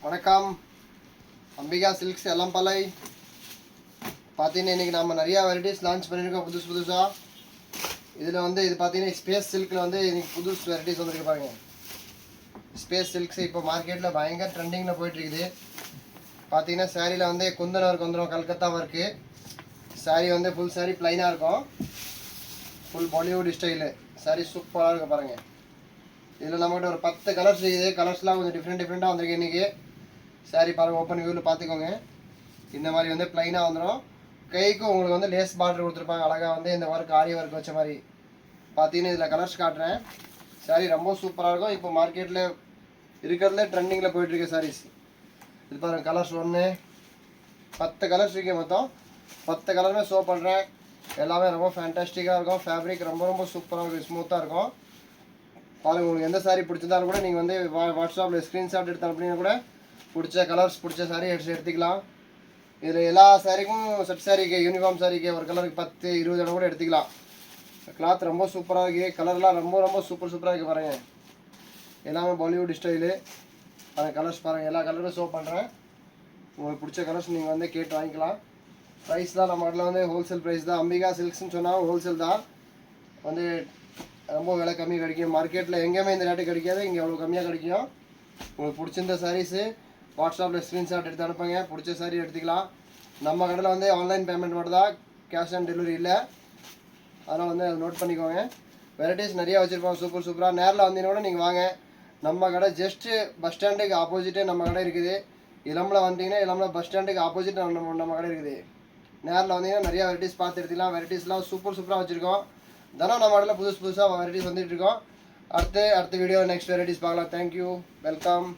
வணக்கம். அம்பிகா சில்க்ஸ் எல்லம்பலை. பார்த்தீங்கன்னா இன்றைக்கி நம்ம நிறையா வெரைட்டிஸ் லான்ச் பண்ணியிருக்கோம் புதுசாக. இதில் வந்து இது பார்த்தீங்கன்னா ஸ்பேஸ் சில்கில் வந்து இன்றைக்கி புதுசு வெரைட்டிஸ் வந்துருக்கு பாருங்க. ஸ்பேஸ் சில்க்ஸ் இப்போ மார்க்கெட்டில் பயங்கர ட்ரெண்டிங்கில் போயிட்டுருக்குது. பார்த்தீங்கன்னா சாரியில் வந்து குந்தன் ஒர்க் வந்துடும், கல்கத்தா ஒர்க்கு. சாரீ வந்து ஃபுல் சாரீ ப்ளைனாக இருக்கும், ஃபுல் பாலிவுட் ஸ்டைலு சாரீ சூப்பராக இருக்கும் பாருங்கள். இதில் நம்மகிட்ட ஒரு 10 கலர்ஸ் இருக்குது. கலர்ஸ்லாம் கொஞ்சம் டிஃப்ரெண்ட்டாக வந்திருக்கு இன்றைக்கி. சாரீ பாருங்கள், ஓப்பன் வியூவில் பார்த்துக்கோங்க. இந்த மாதிரி வந்து ப்ளைனாக வந்துடும். கைக்கும் உங்களுக்கு வந்து லேஸ் பார்டர் கொடுத்துருப்பாங்க அழகாக, வந்து இந்த ஒர்க் ஆரி ஒர்க் வச்ச மாதிரி. பார்த்தீங்கன்னா இதில் கலர்ஸ் காட்டுறேன். சாரீ ரொம்ப சூப்பராக இருக்கும். இப்போ மார்க்கெட்டில் இருக்கிறதுல ட்ரெண்டிங்கில் போயிட்டுருக்கு சாரீஸ். இது பாருங்கள், கலர்ஸ் 1 10 கலர்ஸ் இருக்குது மொத்தம். 10 கலருமே ஷோ பண்ணுறேன். எல்லாமே ரொம்ப ஃபேண்டாஸ்டிக்காக இருக்கும். ஃபேப்ரிக் ரொம்ப சூப்பராக இருக்கும், ஸ்மூத்தாக இருக்கும். பாருங்கள், உங்களுக்கு எந்த சாரீ பிடிச்சிருந்தாலும் கூட நீங்கள் வந்து வாட்ஸ்அப்பில் ஸ்க்ரீன்ஷாட் எடுத்தால் அப்படின்னா கூட பிடிச்ச கலர்ஸ் பிடிச்ச சாரீ எடுத்துக்கலாம். இதில் எல்லா சாரீக்கும் செட் சாரீக்கு யூனிஃபார்ம் சாரீக்கு ஒரு கலருக்கு 10 20 இடம் கூட எடுத்துக்கலாம். கிளாத் ரொம்ப சூப்பராக இருக்குது. கலர்லாம் ரொம்ப சூப்பராக இருக்குது பாருங்கள். எல்லாமே பாலிவுட் ஸ்டைலு. அந்த கலர்ஸ் பாருங்கள், எல்லா கலரும் ஷோ பண்ணுறேன். உங்களுக்கு பிடிச்ச கலர்ஸ் நீங்கள் வந்து கேட்டு வாங்கிக்கலாம். ப்ரைஸ்லாம் நம்ம இடத்துல வந்து ஹோல்சேல் ப்ரைஸ் தான். அம்பிகா சில்க்ஸ்ன்னு சொன்னால் ஹோல்சேல் தான். வந்து ரொம்ப விலை கம்மி கிடைக்கும். மார்க்கெட்டில் எங்கேயுமே இந்த ரேட்டு கிடைக்காது, இங்கே அவ்வளோ கம்மியாக கிடைக்கும். உங்களுக்கு பிடிச்சிருந்த சாரீஸு வாட்ஸ்அப்பில் ஸ்க்ரீன்ஷாட் எடுத்து அனுப்புங்க. பிடிச்ச சாரீ எடுத்துக்கலாம். நம்ம கடையில் வந்து ஆன்லைன் பேமெண்ட் மட்டும் தான், கேஷ் ஆன் டெலிவரி இல்லை. அதனால் வந்து அதை நோட் பண்ணிக்கோங்க. வெரைட்டிஸ் நிறையா வச்சுருப்போம் சூப்பராக. நேரில் வந்தீங்கன்னா கூட நீங்கள் வாங்க. நம்ம கடை ஜஸ்ட்டு பஸ் ஸ்டாண்டுக்கு ஆப்போசிட்டே நம்ம கடை இருக்குது. இளம்பில் வந்தீங்கன்னா இளம்பில் பஸ் ஸ்டாண்டுக்கு ஆப்போசிட் நம்ம கடை இருக்குது. நேரில் வந்தீங்கன்னா நிறையா வெரைட்டிஸ் பார்த்து எடுத்துக்கலாம். வெரைட்டிஸ்லாம் சூப்பராக வச்சுருக்கோம். தினம் நம்ம இடத்துல புதுசாக வெரைட்டிஸ் வந்துட்டு இருக்கோம். அடுத்த வீடியோ நெக்ஸ்ட் வெரைட்டிஸ் பார்க்கலாம். Thank you, welcome.